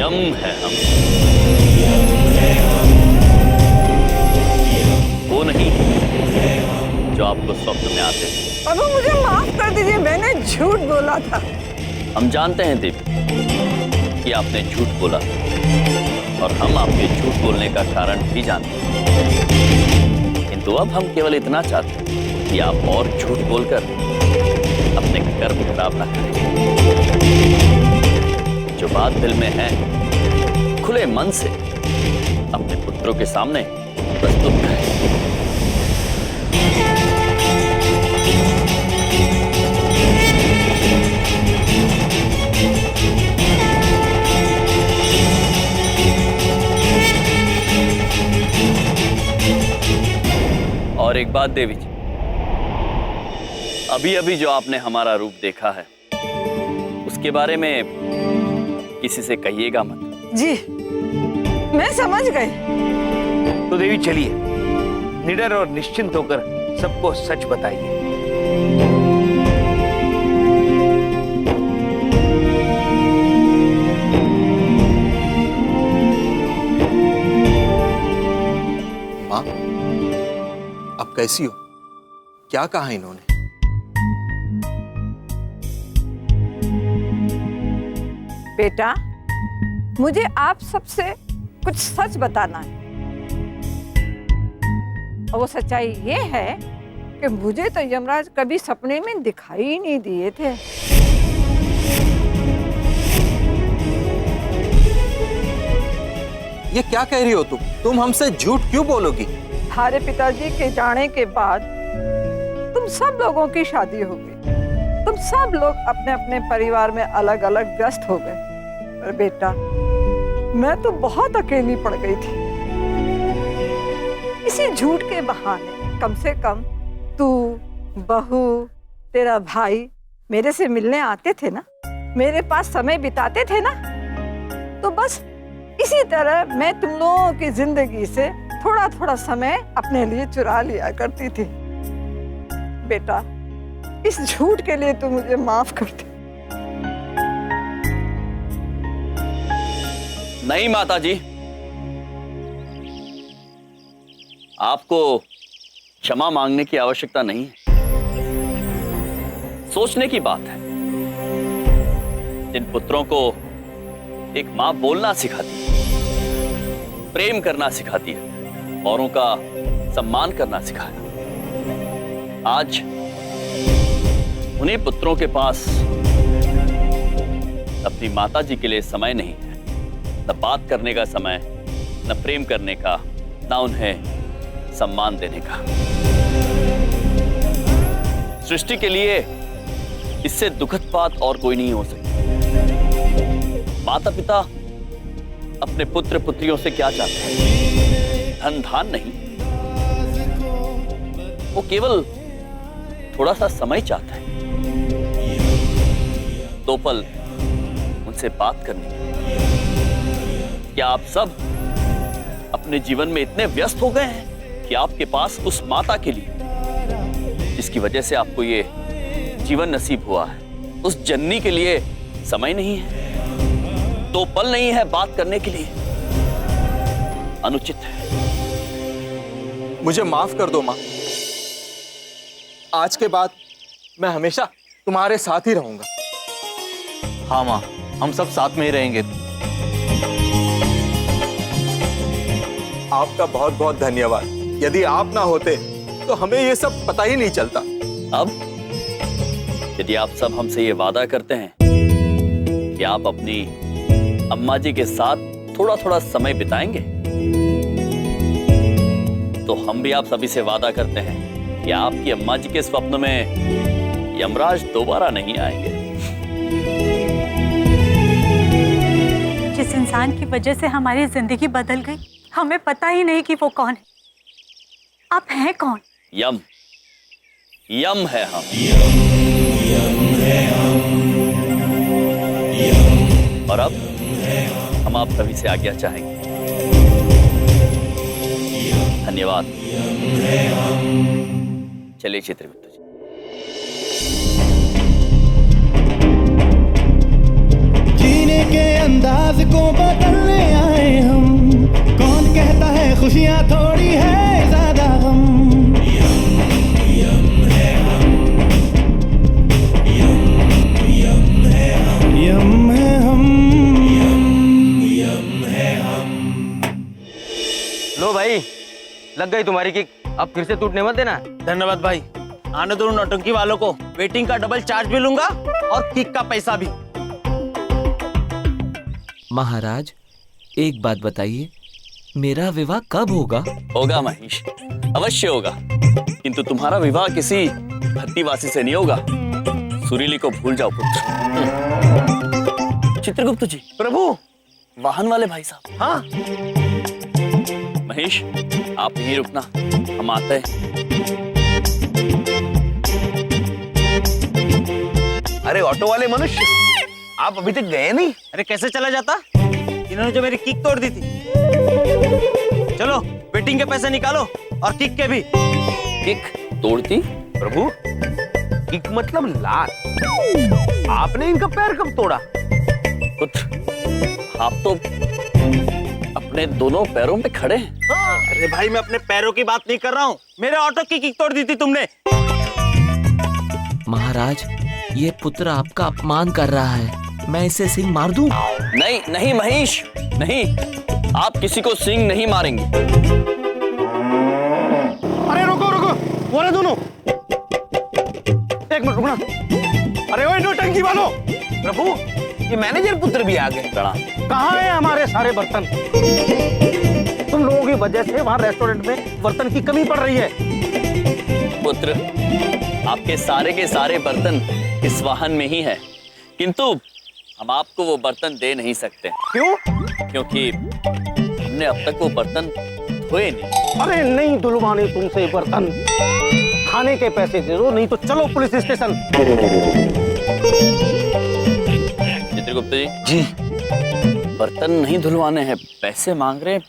यम है हम, वो नहीं जो आपको स्वप्न में आते थे। अब मुझे माफ कर दीजिए, मैंने झूठ बोला था। हम जानते हैं देवी कि आपने झूठ बोला और हम आपके झूठ बोलने का कारण भी जानते हैं, किंतु अब हम केवल इतना चाहते हैं कि आप और झूठ बोलकर अपने कर्म खराब ना करें। जो बात दिल में है खुले मन से अपने पुत्रों के सामने प्रस्तुत करें। और एक बात देवी जी, अभी अभी जो आपने हमारा रूप देखा है उसके बारे में किसी से कहिएगा मत। जी, मैं समझ गई। तो देवी चलिए, निडर और निश्चिंत होकर सबको सच बताइए। माँ, अब कैसी हो? क्या कहा इन्होंने? बेटा, मुझे आप सबसे कुछ सच बताना है। और वो सच्चाई ये है कि मुझे तो यमराज कभी सपने में दिखाई ही नहीं दिए थे। ये क्या कह रही हो तुम? तुम हमसे झूठ क्यों बोलोगी? थारे पिताजी के जाने के बाद तुम सब लोगों की शादी हो गई। तुम सब लोग अपने अपने परिवार में अलग अलग व्यस्त हो गए। और बेटा, मैं तो बहुत अकेली पड़ गई थी। इसी झूठ के बहाने कम से कम तू, बहू, तेरा भाई मेरे से मिलने आते थे ना, मेरे पास समय बिताते थे ना। तो बस इसी तरह मैं तुम लोगों की जिंदगी से थोड़ा थोड़ा समय अपने लिए चुरा लिया करती थी। बेटा, इस झूठ के लिए तू मुझे माफ कर दे। नहीं माता जी, आपको क्षमा मांगने की आवश्यकता नहीं है। सोचने की बात है, जिन पुत्रों को एक मां बोलना सिखाती है, प्रेम करना सिखाती है, औरों का सम्मान करना सिखाया, आज उन्हीं पुत्रों के पास अपनी माता जी के लिए समय नहीं है। न बात करने का समय, न प्रेम करने का, न उन्हें सम्मान देने का। सृष्टि के लिए इससे दुखद बात और कोई नहीं हो सकती। माता पिता अपने पुत्र पुत्रियों से क्या चाहते हैं? धन धान नहीं, वो केवल थोड़ा सा समय चाहता है, 2 पल उनसे बात करने की। क्या आप सब अपने जीवन में इतने व्यस्त हो गए हैं कि आपके पास उस माता के लिए, जिसकी वजह से आपको ये जीवन नसीब हुआ है, उस जननी के लिए समय नहीं है, 2 पल नहीं है बात करने के लिए? अनुचित है। मुझे माफ कर दो माँ। आज के बाद मैं हमेशा तुम्हारे साथ ही रहूंगा। हाँ माँ, हम सब साथ में ही रहेंगे। आपका बहुत बहुत धन्यवाद। यदि आप ना होते तो हमें ये सब पता ही नहीं चलता। अब यदि आप सब हमसे ये वादा करते हैं कि आप अपनी अम्मा जी के साथ थोड़ा थोड़ा समय बिताएंगे, तो हम भी आप सभी से वादा करते हैं कि आपकी अम्मा जी के स्वप्न में यमराज दोबारा नहीं आएंगे। जिस इंसान की वजह से हमारी जिंदगी बदल गई, हमें पता ही नहीं कि वो कौन है। आप हैं कौन? यम, यम है हम। और अब हम आप सभी से आज्ञा चाहेंगे। धन्यवाद। चलिए चित्रगुप्त जी। जीने के अंदाज को लग गई तुम्हारी किक, अब फिर से टूटने मत देना। धन्यवाद भाई। आने दो नौटंकी वालों को, वेटिंग का डबल चार्ज भी लूंगा और किक का पैसा भी। महाराज, एक बात बताइए, मेरा विवाह कब होगा? होगा महेश, अवश्य होगा, किंतु तुम्हारा विवाह किसी भट्टीवासी से नहीं होगा। सुरीली को भूल जाओ पुत्र। चित्रगुप्त जी। प्रभु। वाहन वाले भाई साहब। हाँ। महेश, आप यहीं रुकना, हम आते हैं। अरे ऑटो वाले मनुष्य, आप अभी तक गए नहीं? अरे कैसे चला जाता, इन्होंने जो मेरी किक तोड़ दी थी। चलो वेटिंग के पैसे निकालो और किक के भी। किक तोड़ती? प्रभु, किक मतलब लात। आपने इनका पैर कब तोड़ा? पुत्र, आप तो अपने दोनों पैरों पे खड़े हैं। अरे भाई, मैं अपने पैरों की बात नहीं कर रहा हूँ, मेरे ऑटो की किक तोड़ दी थी तुमने। महाराज, ये पुत्र आपका अपमान कर रहा है, मैं इसे सिंह मार दूं? नहीं नहीं महेश, नहीं, आप किसी को सिंह नहीं मारेंगे। अरे रुको रुको, वो रहे दोनों। एक मिनट रुकना। अरे ओए नौटंकी वालों! प्रभु, ये मैनेजर पुत्र भी आ गए। कहाँ है हमारे सारे बर्तन? तुम लोगों की वजह से वहाँ रेस्टोरेंट में बर्तन की कमी पड़ रही है। पुत्र, आपके सारे के सारे बर्तन इस वाहन में ही है, किंतु हम आपको वो बर्तन दे नहीं सकते। क्यों? क्योंकि हमने अब तक वो बर्तन धोए नहीं। अरे नहीं धुलवाने तुमसे बर्तन, खाने के पैसे दे दो, नहीं तो चलो पुलिस स्टेशन। चित्रगुप्त जी, बर्तन नहीं धुलवाने हैं, पैसे मांग रहे हैं।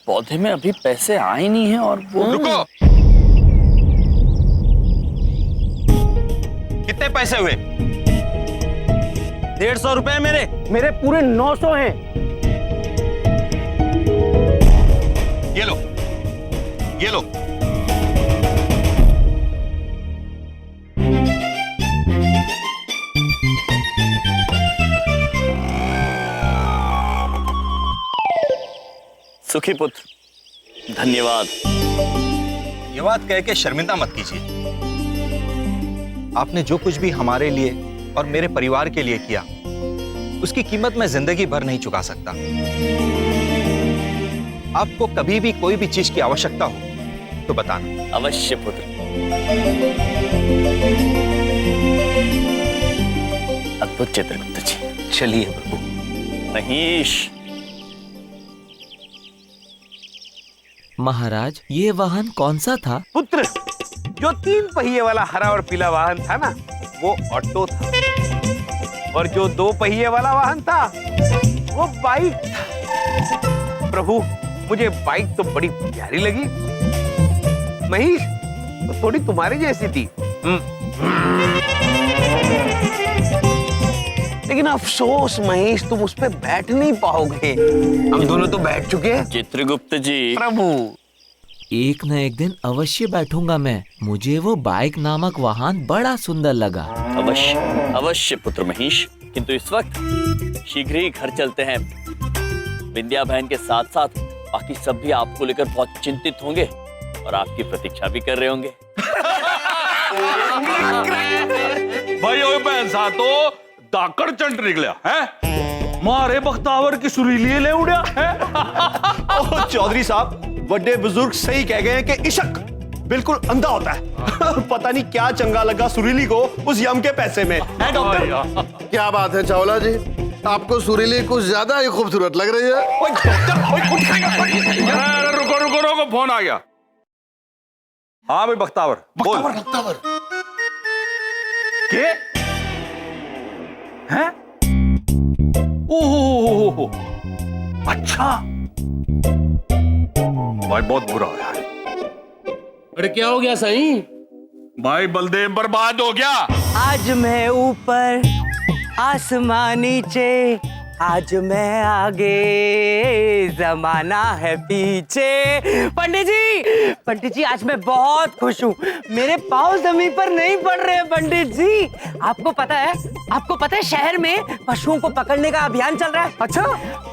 पौधे में अभी पैसे आए नहीं हैं और वो। रुको। कितने पैसे हुए? 150 रुपए मेरे पूरे 900 हैं। ये लो, ये लो। सुखी पुत्र, धन्यवाद। ये बात कह के शर्मिंदा मत कीजिए। आपने जो कुछ भी हमारे लिए और मेरे परिवार के लिए किया, उसकी कीमत मैं जिंदगी भर नहीं चुका सकता। आपको कभी भी कोई भी चीज की आवश्यकता हो तो बताना। अवश्य पुत्र। अद्भुत चित्रगुप्त जी। चलिए प्रभु। महेश। महाराज, ये वाहन कौन सा था? पुत्र, जो 3 पहिए वाला हरा और पीला वाहन था ना, वो ऑटो था, और जो 2 पहिए वाला वाहन था वो बाइक था। प्रभु, मुझे बाइक तो बड़ी प्यारी लगी। महेश तो थोड़ी तुम्हारी जैसी थी। लेकिन अफसोस महेश, तुम उस पे बैठ नहीं पाओगे। हम दोनों तो बैठ चुके हैं। चित्रगुप्त जी। प्रभु, एक न एक दिन अवश्य बैठूंगा मैं। मुझे वो बाइक नामक वाहन बड़ा सुंदर लगा। अवश्य अवश्य पुत्र महेश, किंतु इस वक्त शीघ्र ही घर चलते हैं। विंध्या बहन के साथ साथ बाकी सब भी आपको लेकर बहुत चिंतित होंगे और आपकी प्रतीक्षा भी कर रहे होंगे। भाई ओए बहन सातो दाकड़ चंट निकलिया है, मारे बख्तावर की सुरीली ले उड़िया है। ओह चौधरी साहब, बड़े बुजुर्ग सही कह गए हैं कि इश्क बिल्कुल अंधा होता है। पता नहीं क्या चंगा लगा सुरीली को उस यम के पैसे में, है डॉक्टर? क्या बात है चावला जी, आपको सुरीली कुछ ज्यादा ही खूबसूरत लग रही है। रुको रुको रुको, फोन आ गया। हाँ भाई बख्तावर, बख्तावर के हैं? ओहो, अच्छा भाई, बहुत बुरा है। अरे क्या हो गया सही? भाई बलदेव बर्बाद हो गया। आज मैं ऊपर आसमान नीचे, आज मैं आगे जमाना है पीछे। पंडित जी आज मैं बहुत खुश हूँ। मेरे पाँव जमीन पर नहीं पड़ रहे पंडित जी। आपको पता है आपको पता है शहर में पशुओं को पकड़ने का अभियान चल रहा है। अच्छा,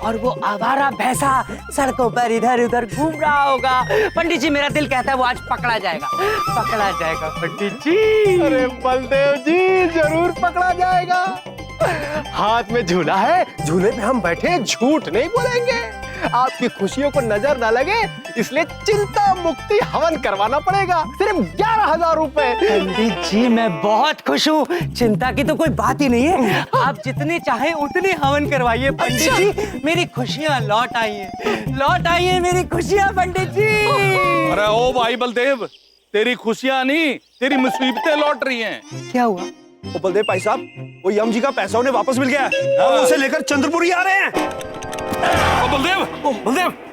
और वो आवारा भैंसा सड़कों पर इधर उधर घूम रहा होगा। पंडित जी, मेरा दिल कहता है वो आज पकड़ा जाएगा, पकड़ा जाएगा पंडित जी। अरे बलदेव जी, जरूर पकड़ा जाएगा। हाथ में झूला है, झूले पे हम बैठे, झूठ नहीं बोलेंगे। आपकी खुशियों को नजर न लगे, इसलिए चिंता मुक्ति हवन करवाना पड़ेगा, सिर्फ 11,000 रुपए। पंडित जी, मैं बहुत खुश हूँ, चिंता की तो कोई बात ही नहीं है। आप जितने चाहे उतने हवन करवाइए पंडित जी। मेरी खुशियाँ लौट आई हैं मेरी खुशियाँ पंडित जी। अरे ओ भाई बलदेव, तेरी खुशियाँ नहीं, तेरी मुसीबतें लौट रही हैं। क्या हुआ? वो बलदेव भाई साहब, वो यम जी का पैसा उन्हें वापस मिल गया है और उसे लेकर चंद्रपुरी आ रहे हैं। बलदेव,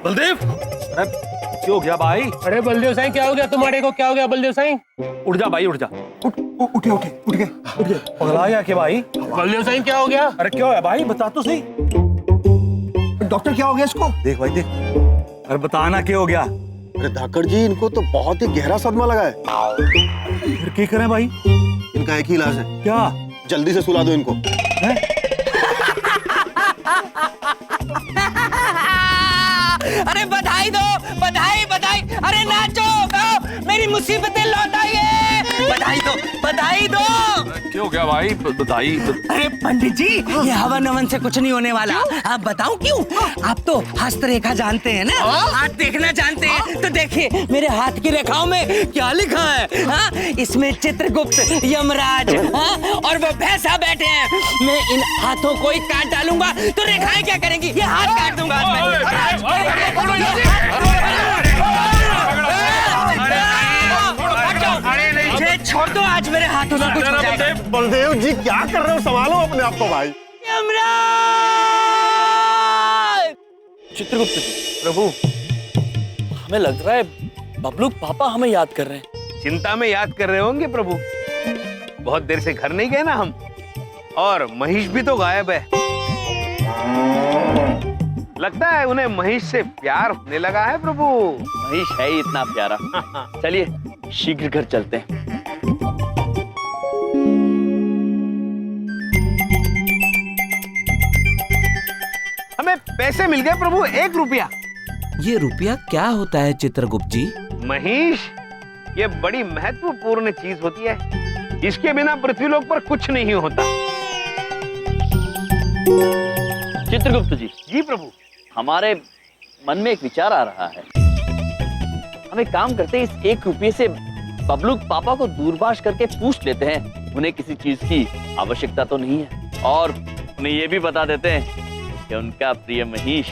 बलदेव, अरे क्या हो गया भाई? अरे बलदेव साईं, क्या हो गया तुम्हारे को? क्या हो गया बलदेव साईं? उठ जा भाई, उठ जा। उठ गए। पगला गया क्या भाई? बलदेव साईं, क्या हो गया? अरे क्या है भाई, बता तो सही। डॉक्टर, क्या हो गया इसको? देख भाई देख। अरे बताना क्या हो गया? अरे धाकड़ जी, इनको तो बहुत ही गहरा सदमा लगा है। फिर क्या करें भाई? इनका एक ही इलाज है। क्या? जल्दी से सुला दो इनको। अरे बधाई दो, बधाई बधाई। अरे नाचो गाओ, मेरी मुसीबतें लौट आई है। बधाई दो, बधाई दो। क्या हो गया भाई? बधाई। अरे पंडित जी, ये हवन हवन से कुछ नहीं होने वाला। आप बताऊं क्यों? आप तो हस्तरेखा जानते हैं ना, हाथ देखना जानते हैं। तो देखिए मेरे हाथ की रेखाओं में क्या लिखा है। हाँ, इसमें चित्रगुप्त, यमराज, हाँ, और वो भैंसा बैठे हैं। मैं इन हाथों को ही काट डालूंगा तो रेखाएं क्या करेंगी? ये हाथ काट दूंगा आज मैं। छोड़ दो, आज मेरे हाथों में कुछ हो जाएगा। बलदेव जी, क्या कर रहे हो? संभालो अपने आप को भाई। चित्रगुप्त जी, प्रभु, हमें लग रहा है बबलू पापा हमें याद कर रहे हैं। चिंता में याद कर रहे होंगे प्रभु। बहुत देर से घर नहीं गए ना हम, और महिष भी तो गायब है। लगता है उन्हें महिष से प्यार होने लगा है प्रभु। महिष है ही इतना प्यारा। चलिए शीघ्र घर चलते हैं। हमें पैसे मिल गए प्रभु, 1 रुपया। ये रुपया क्या होता है चित्रगुप्त जी? महिष, ये बड़ी महत्वपूर्ण चीज होती है। इसके बिना पृथ्वीलोक पर कुछ नहीं होता। चित्रगुप्त जी। जी प्रभु। हमारे मन में एक विचार आ रहा है। हम एक काम करते हैं, इस 1 रुपये से बबलू पापा को दूरभाष करके पूछ लेते हैं उन्हें किसी चीज की आवश्यकता तो नहीं है, और उन्हें ये भी बता देते हैं कि उनका प्रिय महिष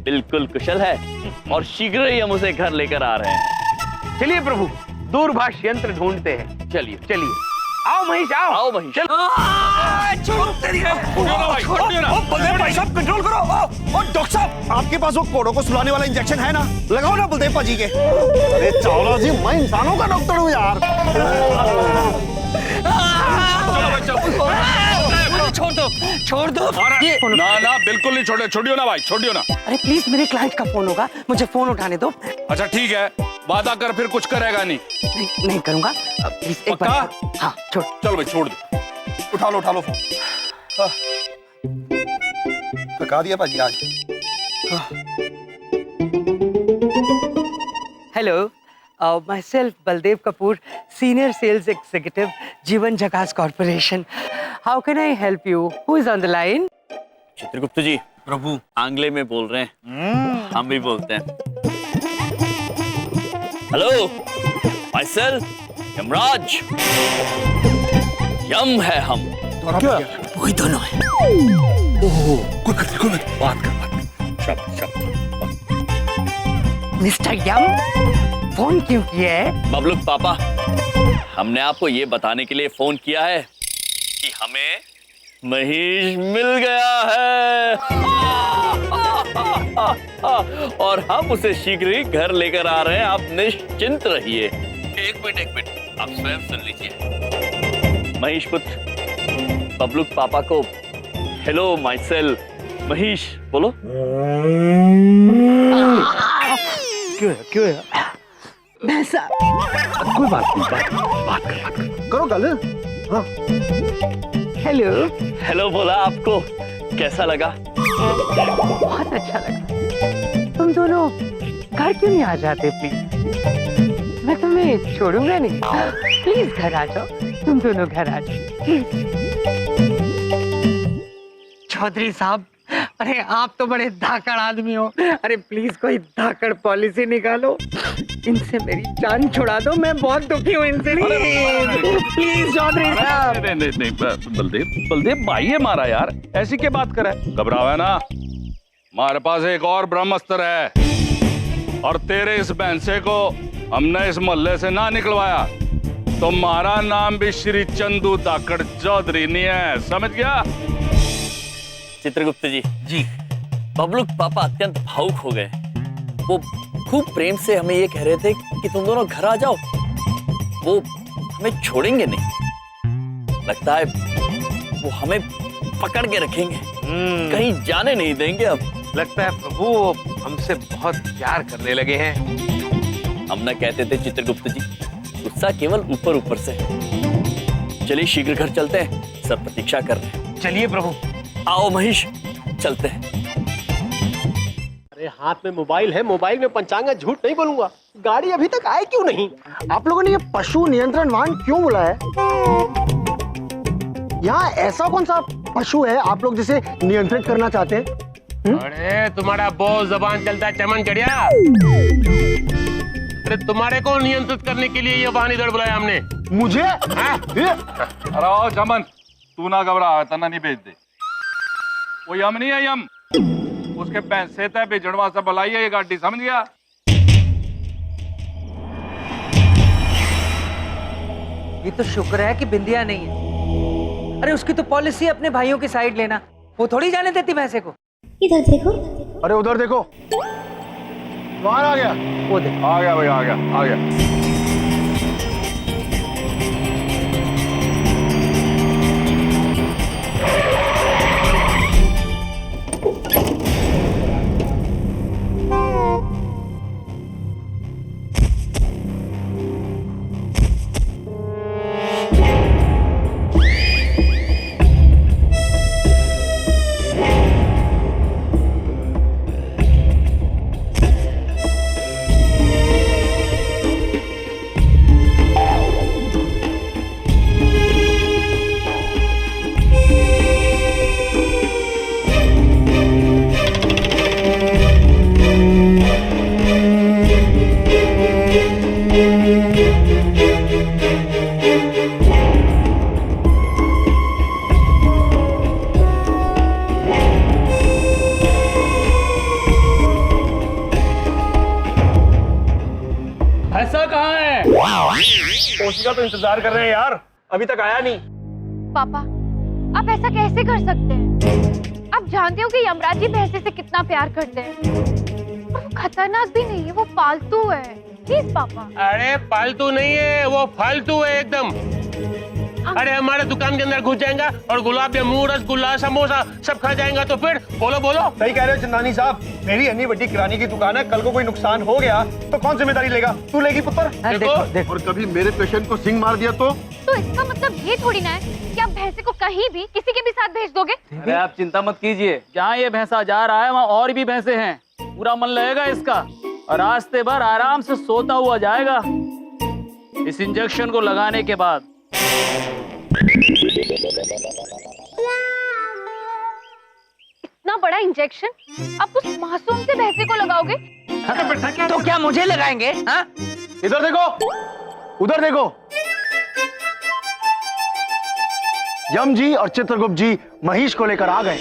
बिल्कुल कुशल है और शीघ्र ही हम उसे घर लेकर आ रहे हैं। चलिए प्रभु, दूरभाष यंत्र ढूंढते हैं। चलिए चलिए, आओ महिष, आओ। आओ महिष। बलदेव भाई साहब, कंट्रोल करो। डॉक्टर साहब, आपके पास वो कोड़ों को सुलाने वाला इंजेक्शन है ना? लगाओ ना बलदेव पाजी के। अरे चावला जी, मैं इंसानों का डॉक्टर हूँ यार। छोड़ दो, छोड़ दो। ना ना, बिल्कुल नहीं छोड़े, छोड़ियो ना भाई, छोड़ियो ना। अरे प्लीज, मेरे क्लाइंट का फोन होगा, मुझे फोन उठाने दो। अच्छा ठीक है, वादा कर, फिर कुछ करेगा नहीं। नहीं करूंगा, प्लीज एक बार। हाँ, छोड़। चल भाई, छोड़ दो। उठा लो फोन। लगा दिया भाजी आज। Hello, myself Baldev Kapoor, Senior Sales Executive, Jeevan Jagas Corporation. How can I help you? Who is on the line? Chitragupt ji, प्रभु आंग्ले में बोल रहे हैं, हम भी बोलते हैं। Hello, myself Yamraj. यम है हम। क्या? वही दोनों है। बात कर। शब्द। मिस्टर यम, फोन क्यों किया है? बबलू पापा, हमने आपको ये बताने के लिए फोन किया है कि हमें महिष मिल गया है और हम उसे शीघ्र ही घर लेकर आ रहे हैं। आप निश्चिंत रहिए। एक मिनट, आप स्वयं सुन लीजिए। महिष पुत्र बबलू पापा को हेलो माइसेल्फ महिष बोलो। क्यों है? भैंसा। कोई बात नहीं, बात कर। करो गल। हाँ। हेलो। हेलो बोला आपको कैसा लगा? बहुत अच्छा लगा। तुम दोनों घर क्यों नहीं आ जाते प्लीज? मैं तुम्हें छोड़ूंगा नहीं। प्लीज घर आ जाओ, तुम दोनों घर आ जाओ प्लीज। चौधरी साहब, अरे आप तो बड़े धाकड़ आदमी हो। अरे प्लीज कोई धाकड़ पॉलिसी निकालो, इनसे मेरी जान छुड़ा दो। मैं बहुत दुखी हूँ इनसे। प्लीज चौधरी साहब। नहीं बलदेव भाई है मारा यार, ऐसी क्या बात करे? घबरावे ना, हमारे पास एक और ब्रह्मास्त्र है और तेरे इस भैंसे को हमने इस मोहल्ले से ना निकलवाया तो हमारा नाम भी श्री चंदू धाकड़ चौधरी नहीं है, समझ गया? चित्रगुप्त जी जी बबलू पापा अत्यंत भावुक हो गए। वो खूब प्रेम से हमें ये कह रहे थे कि तुम दोनों घर आ जाओ, वो हमें छोड़ेंगे नहीं। लगता है वो हमें पकड़ के रखेंगे, कहीं जाने नहीं देंगे। अब लगता है प्रभु वो हमसे बहुत प्यार करने लगे हैं। हम ना कहते थे चित्रगुप्त जी, गुस्सा केवल ऊपर ऊपर से। चलिए शीघ्र घर चलते हैं, सब प्रतीक्षा कर रहे हैं। चलिए प्रभु। आओ महेश, चलते हैं। अरे हाथ में मोबाइल है, मोबाइल में पंचांग है, झूठ नहीं बोलूंगा। गाड़ी अभी तक आई क्यों नहीं? आप लोगों ने ये पशु नियंत्रण वाहन क्यों बुलाया है? यहाँ ऐसा कौन सा पशु है आप लोग जिसे नियंत्रित करना चाहते हैं? अरे तुम्हारा बहुत जबान चलता है चमन चढ़िया। अरे तुम्हारे को नियंत्रित करने के लिए ये वाहन इधर बुलाया हमने। मुझे? अरे ओ चमन, तू ना घबरा, तना नहीं भेज दे। वो यम नहीं है, यम उसके पैसे तय बेचड़वा से बुलाई है ये गाड़ी, समझ गया? ये तो शुक्र है कि बिंदिया नहीं है। अरे उसकी तो पॉलिसी है अपने भाइयों की साइड लेना, वो थोड़ी जाने देती भैंसे को। इधर देखो। अरे उधर देखो, वहां आ गया। वो देखो आ गया भाई, आ गया आ गया। ओशिका तो इंतजार कर रहे हैं यार, अभी तक आया नहीं। पापा, आप ऐसा कैसे कर सकते हैं? आप जानते हो कि यमराज जी भैंसे से कितना प्यार करते हैं। और वो खतरनाक भी नहीं है, वो पालतू है। प्लीज पापा। अरे पालतू नहीं है, वो फालतू है एकदम। अरे हमारे दुकान के अंदर घुस जाएगा और गुलाब जामुन, रसगुल्ला, समोसा सब खा जाएगा तो फिर बोलो बोलो। सही कह रहे हो चंदानी साहब, मेरी अन्नी बड़ी किराने की दुकान है, कल को कोई नुकसान हो गया तो कौन जिम्मेदारी लेगा? तू लेगी पुत्र? देखो। और कभी मेरे पेशेंट को सिंग मार दिया तो इसका मतलब ये थोड़ी ना है कि आप भैंसे को कहीं भी किसी के भी साथ भेज दोगे। अरे आप चिंता मत कीजिए, जहाँ ये भैंसा जा रहा है वहाँ और भी भैंसे हैं, पूरा मन लगेगा इसका और रास्ते भर आराम से सोता हुआ जाएगा। इस इंजेक्शन को लगाने के बाद इतना बड़ा इंजेक्शन आप उस मासूम से भैंसे को लगाओगे? तो क्या मुझे लगाएंगे? हाँ? इधर देखो, उधर देखो। यम जी और चित्रगुप्त जी महेश को लेकर आ गए।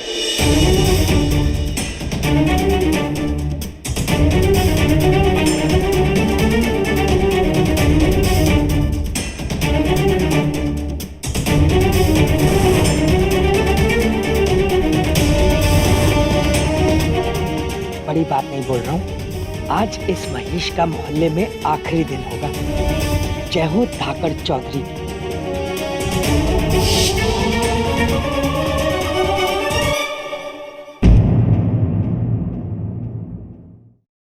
बड़ी बात नहीं बोल रहा हूँ, आज इस महेश का मोहल्ले में आखिरी दिन होगा। जय हो धाकड़ चौधरी।